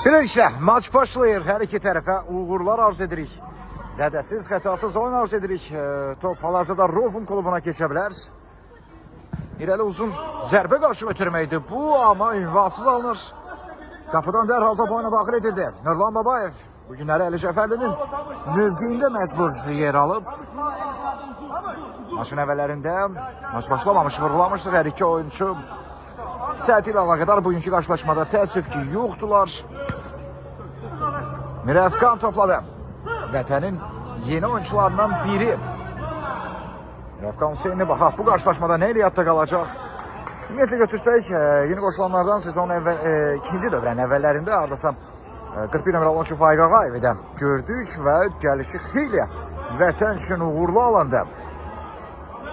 Beləliklə, maç başlayır. Hər iki tərəfə uğurlar arz edirik. Zədəsiz, xətasız oyun arz edirik. Top hal-hazırda Rofum klubuna keçə bilər. İrəli uzun zərbə qarşı ötürməkdir bu, amma ünvansız alınır. Qapıdan dərhal top oyuna daxil edildi. Nurlan Babayev bu günləri Əli Cəfərlinin mövqeyində məcbur yer alıb. Maçın əvvəllərində maç başlamamış, vurulamışdır hər iki oyuncu. Səati ilə əlaqədar bugünkü qarşılaşmada təəssüf ki, yoxdular. Mirəfqan topladı. Vətənin yeni oyuncularından biri. Mirəfqan Hüseyni bax, bu qarşılaşmada nə ilə yadda qalacaq? Ümumiyyətlə götürsək, yeni qoşulanlardan sezonun ikinci dövrənin əvvəllərində hardasa 41 nömrəli oyuncu Faiq Ağayevi də gördük və gəlişi xeyli vətən üçün uğurlu alanda.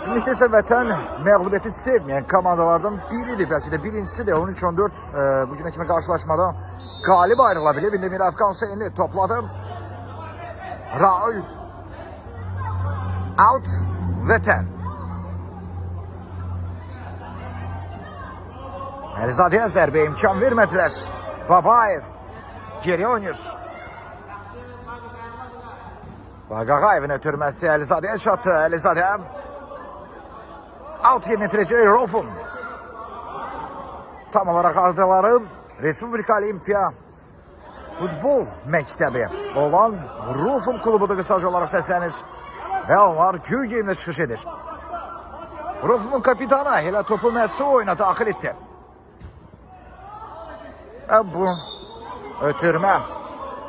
Ümumiyyətlə isə vətən məğlubiyyəti sevməyən komandalardan biridir, bəlkə də birincisidir. 13-14 bugünə kimi qarşılaşmada qalib ayrıla bilir. İndi Mirəfqan Hüseyni topladı. Raul out vətən. Əlizadəyə zərbə imkan vermədilər. Babayev geri oynayır. Faiq Ağayevin ötürməsi Əlizadəyə çatdı. Əlizadə out yerinə itirəcək Rofum. Tam olaraq adaları Respublika Olimpiya Futbol Məktəbi olan Rofum klubudur qısaca olaraq səslənir. Və onlar göy geyimlə çıxış edir. Rofumun kapitanı elə topu məhsu oyuna daxil etdi. Bu ötürmə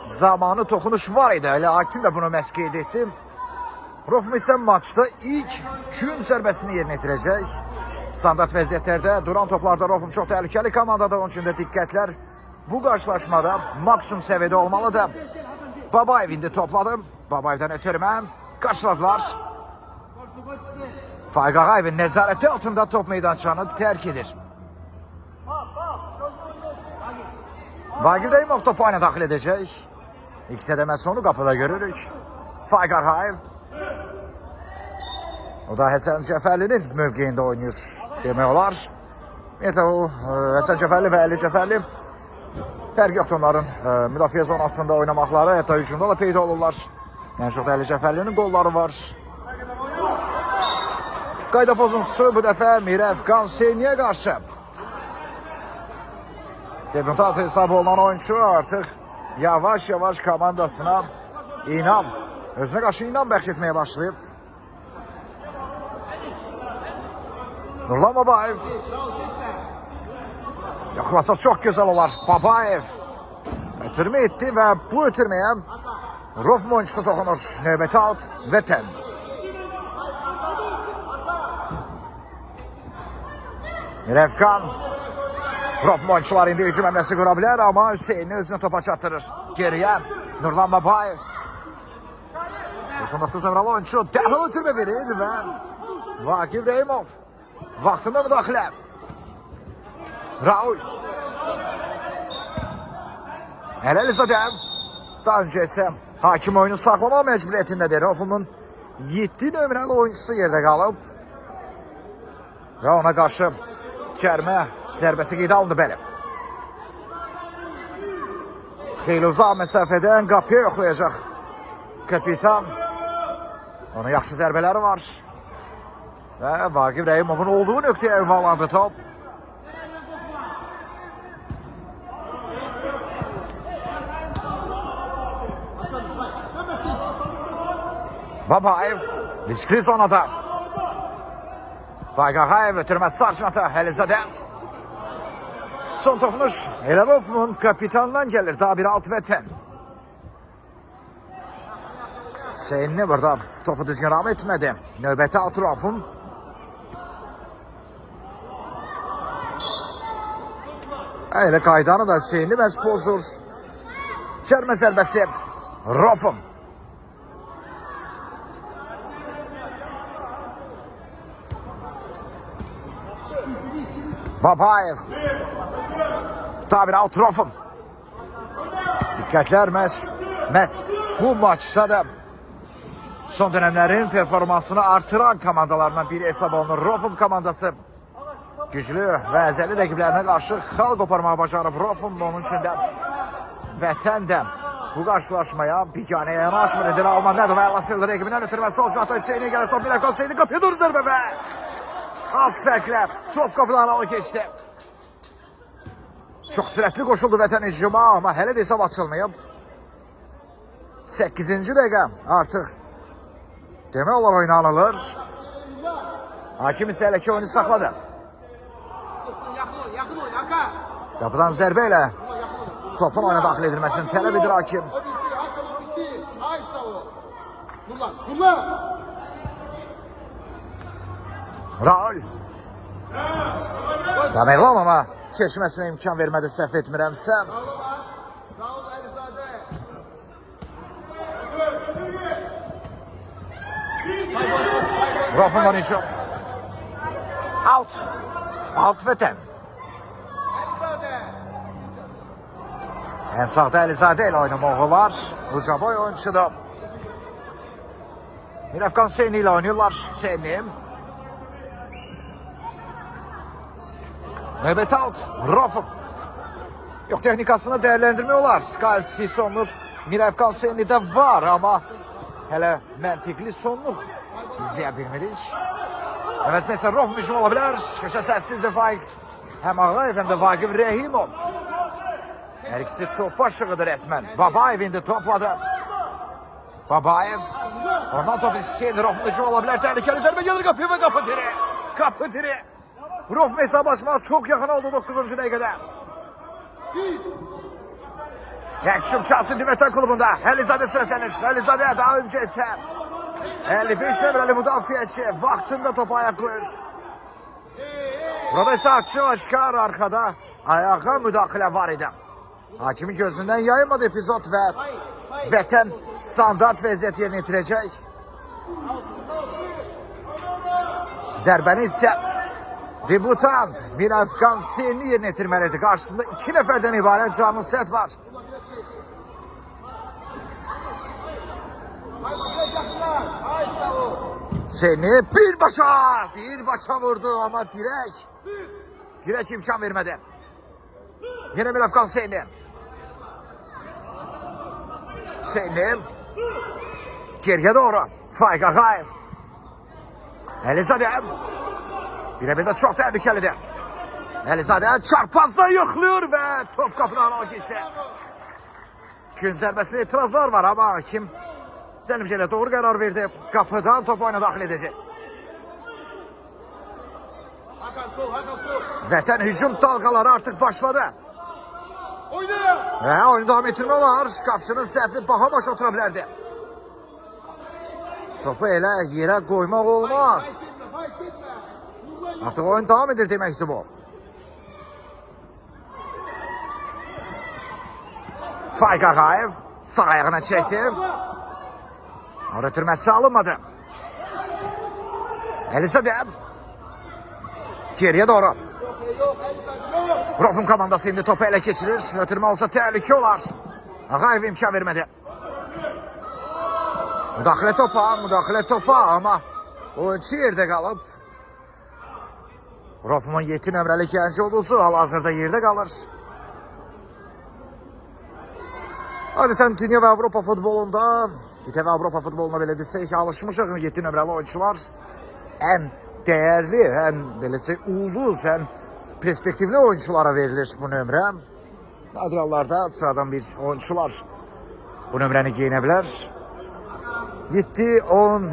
zamanı toxunuş var idi. Elə hakim də bunu məhz qeyd etdi. Rofum isə maçda ilk gün zərbəsini yerinə itirəcək. Standart vəziyyətlərdə duran toplarda Rofum çox təhlükəli komandada, onun üçün də diqqətlər bu qarşılaşmada maksimum səviyyədə olmalıdır. Babayev indi topladı. Babayevdən ötürmə qaçladılar. Faiq Ağayevin nəzarəti altında top meydançanı tərk edir. Vagil Dəyimov topu oyuna daxil edəcək. İlk sədəməsi onu qapıda görürük. Faiq Ağayev. O da Həsən Cəfərlinin mövqeyində oynayır demək olar. Ümumiyyətlə o Həsən Cəfərli və Əli Cəfərli fərq yoxdur onların müdafiə zonasında oynamaqları, hətta hücumda da peyda olurlar. Yəni çox da Əli Cəfərlinin qolları var. Qayda pozuntusu bu dəfə Mirəfqan Hüseyniyə qarşı. Debutant hesabı olan oyuncu artıq yavaş-yavaş komandasına inam, özünə qarşı inam bəxş etməyə başlayıb. Nurlan Babayev. Yoxlasa çox gözəl olar. Babayev ötürmə etdi və bu ötürməyə Rofum oyuncusu toxunur. Növbəti out vətən. Mirəfqan. Rofum oyuncular indi hücum əmləsi qura bilər, amma Hüseyni özünü topa çatdırır. Geriyə Nurlan Babayev. 99 nömrəli oyuncu dərhal ötürmə verir və Vagil Dəyimov vaxtında müdaxilə. Raul. Əlizadə. Daha öncə isə hakim oyunu saxlama məcburiyyətindədir. Rofumun 7 nömrəli oyuncusu yerdə qalıb. Və ona qarşı cərmə zərbəsi qeydə alındı bəli. Xeyli uzaq məsafədən qapıya yoxlayacaq kapitan. Onun yaxşı zərbələri var. Və Vagil Dəyimovun olduğu nöqtəyə ünvanlandı top. Babayev riskli zonada. Faiq Ağayev ötürməsi sarjantı Əlizadə. Son toxunuş elə Rofumun kapitanından gəlir. Daha bir alt vətən. Hüseyni burada topu düzgün ram etmədi. Növbəti alt Rofum. Elə qaydanı da Hüseyni məhz pozur. Cərmə zərbəsi Rofum. Babayev. Daha bir out Rofum. Diqqətlər məhz bu maçda da son dönemlerin performansını artıran komandalarından biri hesab olunur. Rofum komandası güclü və əzəli rəqiblərinə qarşı xal qoparmağa bacarıb. Rofum onun üçün də Vətən də bu qarşılaşmaya biganəyə yanaşmır edir. Alman nədir və Əlasıldır ekibindən ötürmə sol cihata Hüseyin'e gəlir. Top Mirəf Hüseyin'i qapıya doğru zərbə və az fərqlə top qapıdan alı keçdi. Çox sürətli qoşuldu Vətən hücuma, amma hələ də hesab açılmayıb. 8-ci dəqiqə artıq demək olar oynanılır. Hakim isə hələ ki oyunu saxladı. Qapıdan zərbə ilə topun oyuna daxil edilməsini tələb edir hakim. Raul. Damerlan ona keçməsinə imkan vermədi, səhv etmirəmsə. Rafın var hücum. Out. Out Vətən. En sağda Əlizadə ilə oynamağı var. Ucaboy oyuncudur. Mirəfqan Hüseyni ilə oynuyorlar. Hüseyni. Növbət out. Rafov. Yox, texnikasını dəyərləndirmiyorlar. Skalski sonluq Mirəfqan Hüseyni də var, amma hələ məntiqli sonluq izləyə bilmirik. Əvəzində isə Rafov hücum ola bilər. Çıxışa səhvsizdir Faiq. Həm Ağayev, həm də Vaqif Rəhimov. Hər ikisi top başlığıdır rəsmən. Babayev indi topladı. Babayev. Ondan top istəyir. Rafov hücum ola bilər. Təhlükəli zərbə gelir qapıya və qapı diri. Qapı diri. Rafov hesab açmağa çox yaxın oldu 9-cu dəqiqədə. Hücum şansı Vətən klubunda. Əlizadə sürətlənir. Əlizadə daha öncə isə 55 nömrəli müdafiəçi vaxtında topu ayaq qoyur. Burada isə aksiyon çıxar arkada. Ayağa müdaxilə var idi. Hakimin gözündən yayılmadı epizod və Vətən standart vəziyyət yerinə yetirəcək. Zərbəni isə debutant Mirəfqan Hüseyni yerinə yetirməlidir. Qarşısında 2 nəfərdən ibarət canlı set var. Hüseyni birbaşa vurdu ama direk imkan vermedi. Yine Mirəfqan Hüseyni. Hüseyni geriye doğru. Faiq Ağayev. Əlizadə. Birebir de çok tehlikelidir. Əlizadə çarpazda yoxluyor ve top kapıdan o geçti. Gün zərbəsində itirazlar var ama hakim Zəlimcə ilə doğru qərar verdi. Qapıdan top oyuna daxil edəcək. Vətən hücum dalgaları artıq başladı. Və oyunu davam etdirmə olar. Qapıçının səhvli baha başa otura bilərdi. Topu elə yerə qoymaq olmaz. Artıq oyun davam edir deməkdir bu. Faiq Ağayev sağ ayağına çəkdi. Ötürməsi alınmadı. Əlizadə geriye doğru. Rafın komandası indi topu ele geçirir. Ötürmə olsa təhlükə olar. Ağayev imkan vermədi. Müdaxilə topa ama oyuncu yerdə qalıb. Rafın 7 nömrəli gənc olduğusu hal-hazırda yerdə qalır. Adətən dünya və Avropa futbolunda İTV Avropa futboluna belə desək ki, alışmışıq 7 nömrəli oyuncular ən dəyərli, ən beləcə ulduz, ən perspektivli oyunculara verilir bu nömrə. Nadir hallarda sıradan bir oyuncular bu nömrəni giyinə bilər. 7-10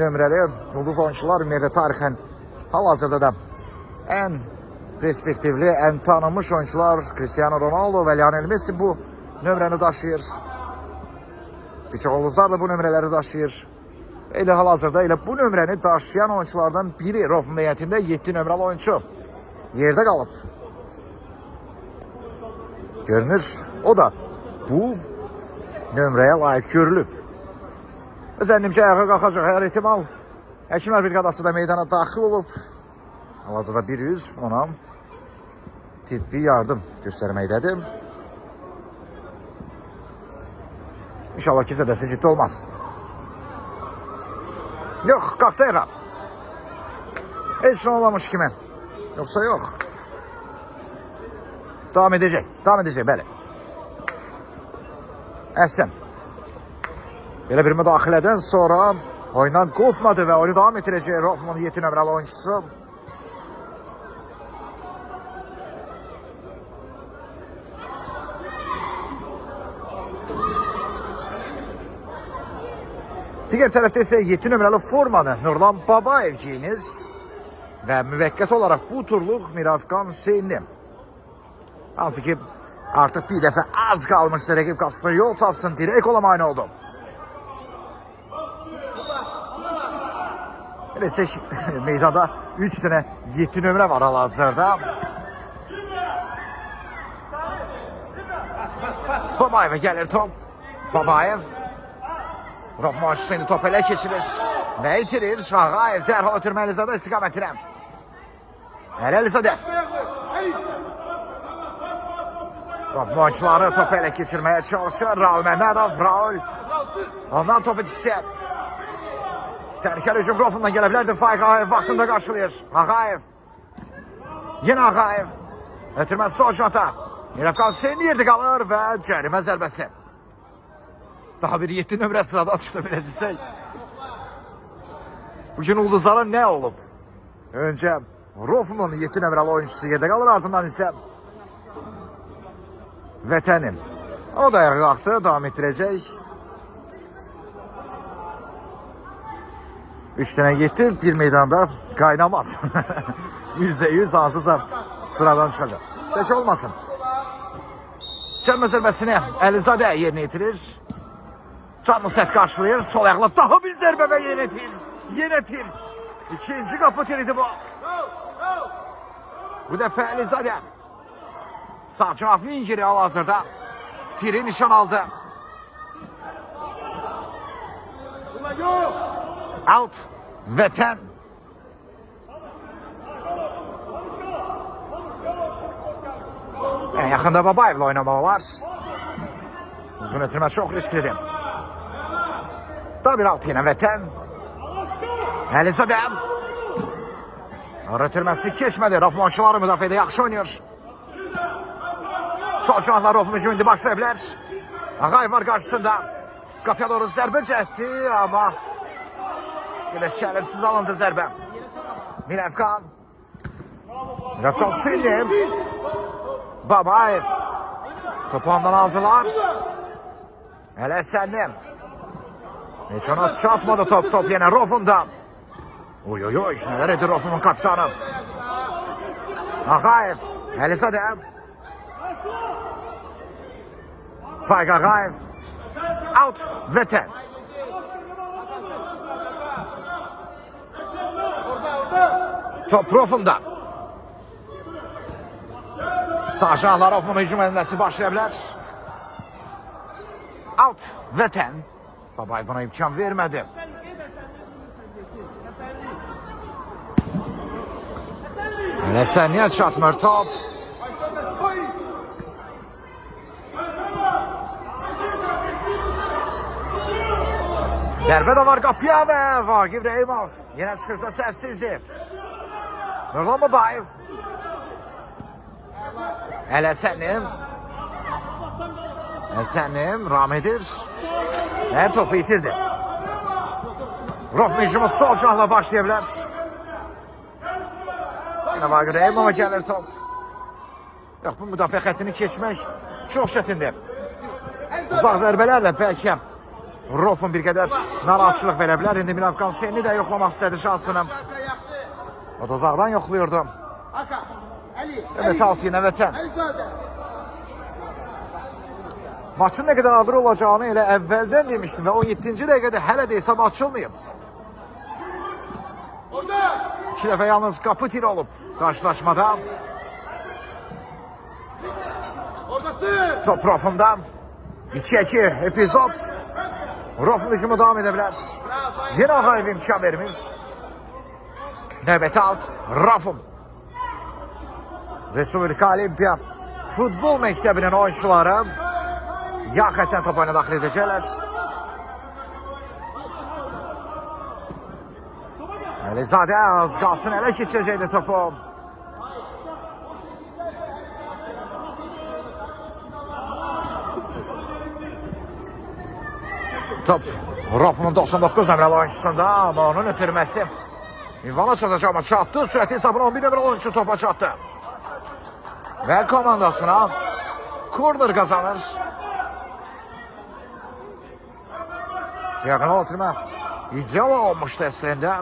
nömrəli ulduz oyuncular ümumiyyətlə tarixən hal-hazırda da ən perspektivli, ən tanınmış oyuncular Cristiano Ronaldo və Lionel Messi bu nömrəni daşıyır. Bir çox ulduzlar da bu nömrələri daşıyır. Elə hal-hazırda elə bu nömrəni daşıyan oyunculardan biri Rafın heyətində 7 nömrəli oyuncu yerdə qalıb. Görünür, o da bu nömrəyə layiq görülüb. Zənnimcə ayağa qalxacaq, hər ihtimal həkimlər briqadası da meydana daxil olub. Hal-hazırda bir yüz ona tibbi yardım göstərməkdədir. İnşallah ki zədəsi ciddi olmaz. Yox, qalxdı ayağa. Heç nə olmamış kimi. Yoxsa yox. Davam edəcək, bəli. Əsən. Belə bir müdaxilədən sonra oyundan qopmadı və oyunu davam etdirəcək Rofmanın 7 nömrəli oyuncusu. Digər tərəfdə isə 7 nömrəli formanı Nurlan Babayev giyinir və müvəqqəti olaraq bu turluq Mirafqan Hüseynli. Hansı ki artıq bir dəfə az qalmışdı rəqib qapısına yol tapsın, dirək ola mane oldu. Elə seç meydanda 3 dənə 7 nömrə var hal-hazırda. Babayevə gəlir top. Babayev. Rofman Hüseyni top elə keçirir və itirir. Ağayev dərhal ötürmə Əlizadə istiqamətinə. Əlizadə. Rofmançıları top elə keçirməyə çalışır. Raul Məmmədov, Raul. Ondan topu tiksə. Təhlükəli hücum Rofmandan gələ bilərdi. Faiq Ağayev vaxtında qarşılayır. Ağayev. Yenə Ağayev. Ötürmə sol şota. Mirafqan Hüseyni yerdə qalır və cərimə zərbəsi. Daha bir 7 nömrə sırada çıxdı belə desək. Bugün ulduzlara nə olub? Öncə Rofmanın 7 nömrəli oyuncusu yerdə qalır, ardından isə Vətənim. O da ayağa qalxdı, davam etdirəcək. 3 dənə 7 bir meydanda qaynamaz. %100 hansısa sıradan çıxacaq. Peki olmasın. Cərimə zərbəsini Əlizadə yerinə yetirir. Canlı set qarşılayır. Sol ayaqla daha bir zərbə və yenə tir. İkinci qapı tiridi bu. Bu dəfə Əlizadə. Sağ cavab Vingiri hal-hazırda. Tiri nişan aldı. Out. Vətən. En yaxında Babayev'la oynamaq var. Uzun ötürmə çox risklidir. Daha bir alt yenə Vətən. Əlizadə. Ötürməsi keçmədi. Rofmançıları müdafiədə yaxşı oynayır. Sol canlar Rofman hücumu indi başlaya bilər. Ağayev var qarşısında. Qapıya doğru zərbə cəhdi, amma belə şərəfsiz alındı zərbə. Mirafqan. Mirafqan Hüseyni. Babayev. Topu ondan aldılar. Hələ Səlim. Heç ona çatmadı top yenə Rofman'da. Oy, nələr edir Rofman'ın kapitanı. Ağayev. Əlizadə. Faiq Ağayev. Out. Vətən. Top Rofman'da. Sağ canlar Rofman'ın hücum edilməsi başlaya bilər. Out. Vətən. Babayev buna imkan vermədi. Nəsəniyə çatmır top. Zərbə də var qapıya və Vagif Rəhimov. Yenə çıxırsa səhvsizdir. Nurlan Babayev. Əsənim ram edir. Topu itirdi. Rofman hücumu sol canla başlaya bilər. Yenə Vagif Rəhimova gəlir top. Yox, bu müdafiə xəttini keçmək çox çətindir. Uzaq zərbələrlə bəlkə Rofman bir qədər narahatçılıq verə bilər. İndi Mirafqan Hüseyni də yoxlamaq istədi şansını. O da uzaqdan yoxlayırdı. Evet, alt yenə Vətən. Maçın nə qədər ağır olacağını elə əvvəldən demişdim və 17-ci dəqiqədə hələ də hesab açılmayıb. 2 dəfə yalnız qapı tiri olub qarşılaşmada. Top Rofman'dan. 2-2 epizod. Rofman hücumu davam edə bilər. Yenə Ağayev imkan vermiş. Növbəti alt Rofman. Respublika Olimpiya Futbol Məktəbinin oyuncuları yağ xətən top oyuna daxil edəcəklər. Əlizadə az qalsın ələ keçəcəkdir topu. Top Rofum'un 99 nömrəli oyuncusunda, ama onun ötürməsi İvana çatacaq, ama çatdı. Sürəti hesabına 11 nömrəli oyuncu topa çatdı. Və komandasına korner kazanır. Diagonal atırma ideal olmuştu əslində.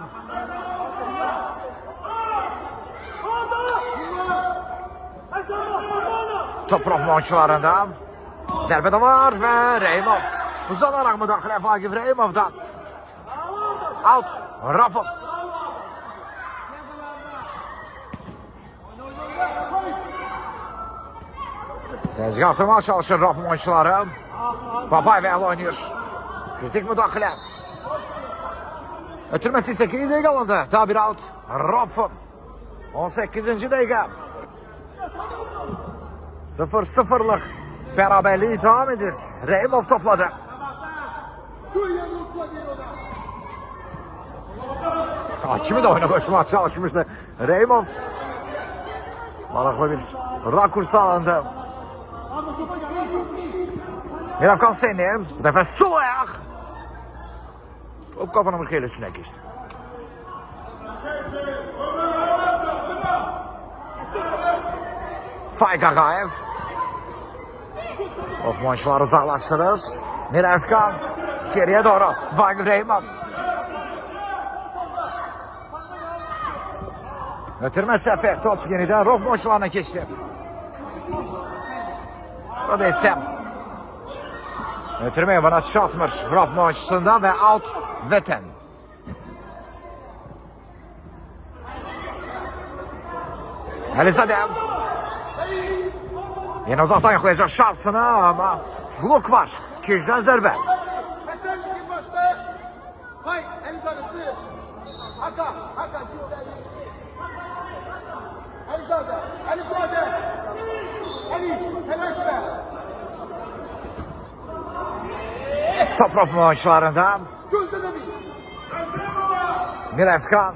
Top Rofum oyuncularında. Zərbə də var və Reymov. Uzanaraq müdaxilə Vagif Reymov'dan. Out Rofum. Tezgah artırmaya çalışır Rofum oyuncuları. Babayev el oynuyor. Kritik müdaxilə. Ötürməsi isə 2 dəqiqə alındı. Daha bir out. Rofum. 18-ci dəqiqə. 0-0'lık beraberliği devam edir. Reymov topladı. Hakimi de oyuna başlamaya çalışmıştı. Reymov. Maraqlı bir rakurs alındı. Mirafkan Hüseyin'im. Bu defa sol ayak. Top kafanın bir üstüne geçti. Faik Ağayev. Of oyuncuları uzaklaştırır. Mirafkan geriye doğru. Vagif Reymov. Ötürmə səfər. Top yeniden Rofum oyuncularına geçti. O da isəm. Ötürməyə bana çatmır. Rofum oyuncusunda ve out Veten. Elizadem. Yine uzaktan yakalayacak şansını ama blok var. Kircan zərbə. Top Rofum oyuncularında. Mirafkan.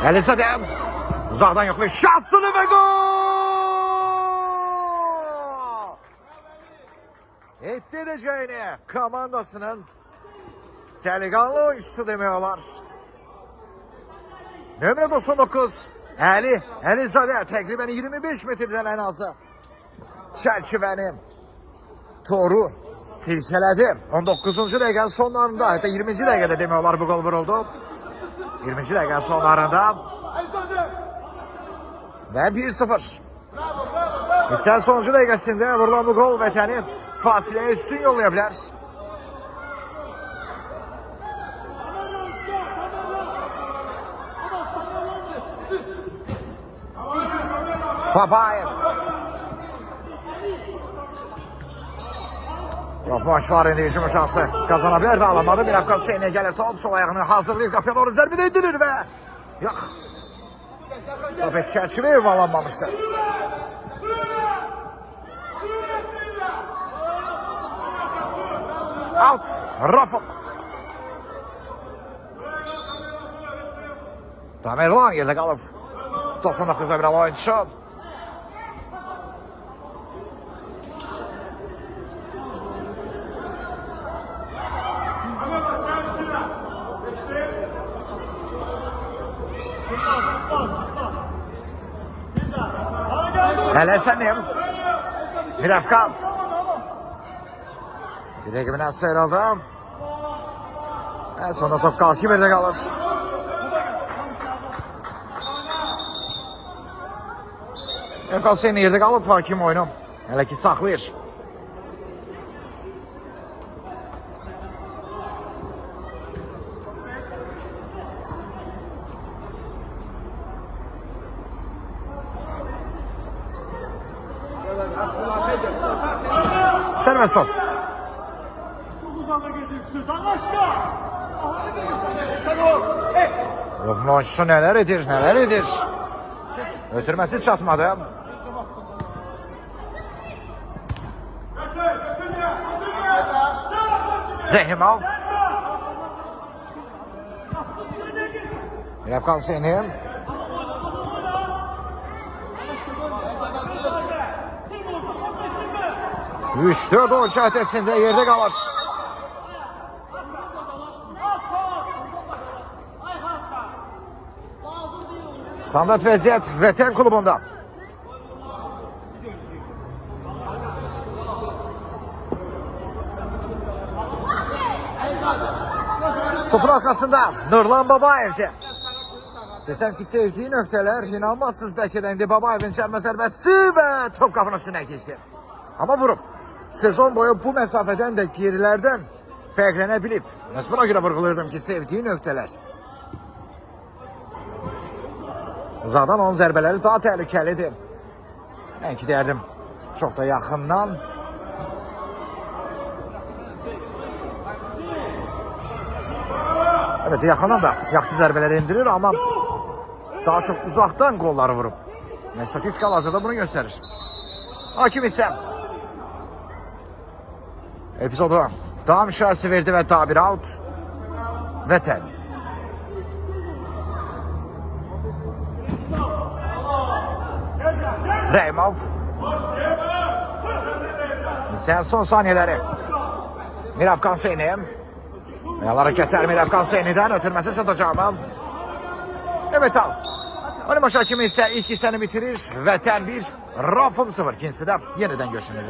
Elizadem uzaktan yoklıyor şansını ve gol! Etti edeceğini komandasının delikanlı oyuncusu demiyorlar. Nömrə 99 Elizadem təqribən 25 metrdən en azı çərçivəni toru silkələdi. 19-cu dəqiqənin sonlarında, hatta 20-ci dəqiqədə demiyorlar bu gol vuruldu. 20-ci dəqiqənin sonlarında və 1-0. Hissənin sonuncu dəqiqəsində vurulan bu gol Vətəni fasiləyə üstün yollaya bilər. Babayev. Rofum oyuncuları indi hücum şansı kazanabilir de alamadı. Mirafkan Hüseyin'e gelir top sol ayağını hazırlayıp kapıya doğru zərbə edilir ve yok. Top heç çərçivə yuvarlanmamışdı. Out Rofum. Tamerlan yerdə qalıb. 99'da bir oyuncu. Eləsənim. Mirafkan. Bir ekibindən sıyrıldı. En sonunda top Kalkimir'de kalır. Mirafkan Hüseyin'in yerdə qalıb hakim oyunu. Hələ ki saxlayır. Sərbəst top. Rofum oyuncusu neler edir. Ötürməsi çatmadı. Rehimov. Mirafkan Hüseyin'in 3-4 oyuncu ötesinde yerde kalır. Standart vəziyyət Vətən klubunda. Topun arkasında Nurlan Babayev'di. Desem ki sevdiği nöqtələr inanmazsınız bəlkə də indi Babayev'in çəlmə zərbəsi və top qapının üstünə keçdi. Amma vurub. Sezon boyu bu məsafədən də gerilərdən fərqlənə bilib. Məhz buna görə vurğulayırdım ki sevdiği nöqtələr. Uzaqdan onun zərbələri daha təhlükəlidir. Mən ki deyərdim çox da yaxından. Evet, yaxından da yaxşı zərbələri indirir, amma daha çox uzaqdan qolları vurub. Statistika hazırda bunu göstərir. Hakim isə epizodu daha müşahisi verdi və daha bir out. Vətən. Reymov. Sen son saniyeleri. Miraf Kanseyni. Hareketler Miraf Kanseyni'den ötürmesi satacağım. Evet al. Onun baş hakimi ise ilk hissəni bitirir. Vətən 1, Rafım 0. İkincisi de yeniden görüşünür.